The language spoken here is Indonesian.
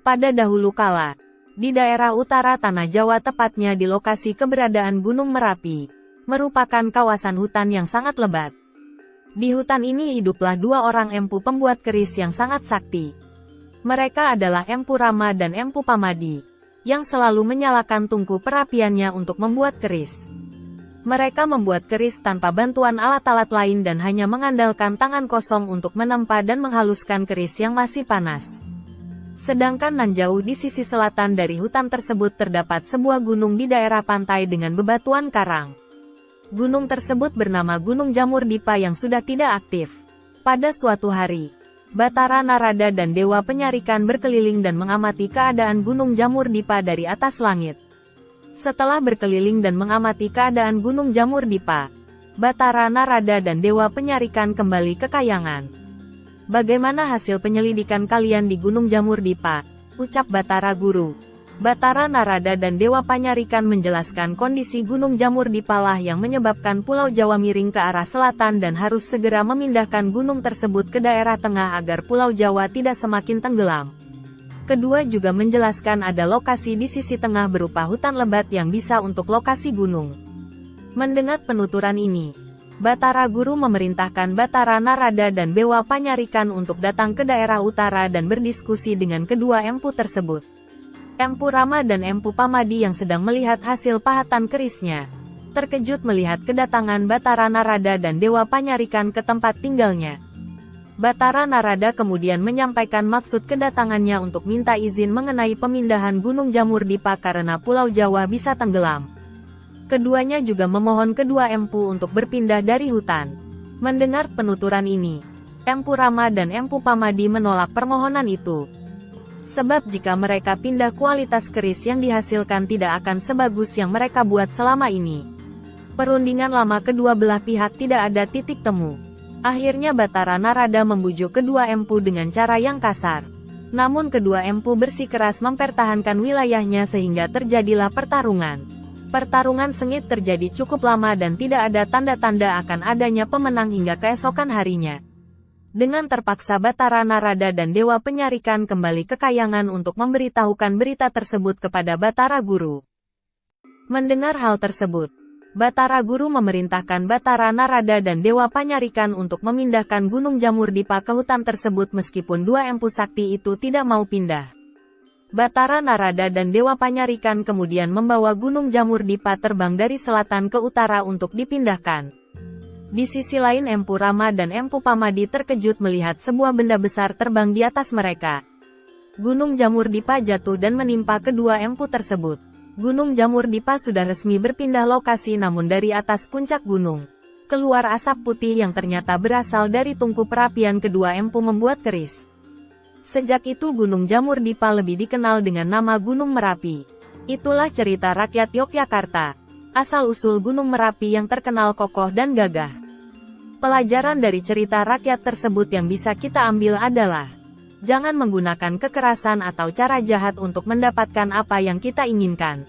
Pada dahulu kala, di daerah utara Tanah Jawa tepatnya di lokasi keberadaan Gunung Merapi, merupakan kawasan hutan yang sangat lebat. Di hutan ini hiduplah dua orang empu pembuat keris yang sangat sakti. Mereka adalah Empu Rama dan Empu Pamadi, yang selalu menyalakan tungku perapiannya untuk membuat keris. Mereka membuat keris tanpa bantuan alat-alat lain dan hanya mengandalkan tangan kosong untuk menempa dan menghaluskan keris yang masih panas. Sedangkan nan jauh di sisi selatan dari hutan tersebut terdapat sebuah gunung di daerah pantai dengan bebatuan karang. Gunung tersebut bernama Gunung Jamur Dipa yang sudah tidak aktif. Pada suatu hari, Batara Narada dan Dewa Penyarikan berkeliling dan mengamati keadaan Gunung Jamur Dipa dari atas langit. Setelah berkeliling dan mengamati keadaan Gunung Jamur Dipa, Batara Narada dan Dewa Penyarikan kembali ke kayangan. "Bagaimana hasil penyelidikan kalian di Gunung Jamur Dipa?" ucap Batara Guru. Batara Narada dan Dewa Penyarikan menjelaskan kondisi Gunung Jamur Dipa lah yang menyebabkan Pulau Jawa miring ke arah selatan dan harus segera memindahkan gunung tersebut ke daerah tengah agar Pulau Jawa tidak semakin tenggelam. Kedua juga menjelaskan ada lokasi di sisi tengah berupa hutan lebat yang bisa untuk lokasi gunung. Mendengar penuturan ini, Batara Guru memerintahkan Batara Narada dan Dewa Penyarikan untuk datang ke daerah utara dan berdiskusi dengan kedua empu tersebut. Empu Rama dan Empu Pamadi yang sedang melihat hasil pahatan kerisnya, terkejut melihat kedatangan Batara Narada dan Dewa Penyarikan ke tempat tinggalnya. Batara Narada kemudian menyampaikan maksud kedatangannya untuk minta izin mengenai pemindahan Gunung Jamur Dipa karena Pulau Jawa bisa tenggelam. Keduanya juga memohon kedua empu untuk berpindah dari hutan. Mendengar penuturan ini, Empu Rama dan Empu Pamadi menolak permohonan itu. Sebab jika mereka pindah, kualitas keris yang dihasilkan tidak akan sebagus yang mereka buat selama ini. Perundingan lama kedua belah pihak tidak ada titik temu. Akhirnya Batara Narada membujuk kedua empu dengan cara yang kasar. Namun kedua empu bersikeras mempertahankan wilayahnya sehingga terjadilah pertarungan. Pertarungan sengit terjadi cukup lama dan tidak ada tanda-tanda akan adanya pemenang hingga keesokan harinya. Dengan terpaksa Batara Narada dan Dewa Penyarikan kembali ke kayangan untuk memberitahukan berita tersebut kepada Batara Guru. Mendengar hal tersebut, Batara Guru memerintahkan Batara Narada dan Dewa Penyarikan untuk memindahkan Gunung Jamur Dipa ke hutan tersebut meskipun dua empu sakti itu tidak mau pindah. Batara Narada dan Dewa Penyarikan kemudian membawa Gunung Jamur Dipa terbang dari selatan ke utara untuk dipindahkan. Di sisi lain Empu Rama dan Empu Pamadi terkejut melihat sebuah benda besar terbang di atas mereka. Gunung Jamur Dipa jatuh dan menimpa kedua empu tersebut. Gunung Jamur Dipa sudah resmi berpindah lokasi, namun dari atas puncak gunung keluar asap putih yang ternyata berasal dari tungku perapian kedua empu membuat keris. Sejak itu Gunung Jamur Dipa lebih dikenal dengan nama Gunung Merapi. Itulah cerita rakyat Yogyakarta, asal-usul Gunung Merapi yang terkenal kokoh dan gagah. Pelajaran dari cerita rakyat tersebut yang bisa kita ambil adalah, jangan menggunakan kekerasan atau cara jahat untuk mendapatkan apa yang kita inginkan.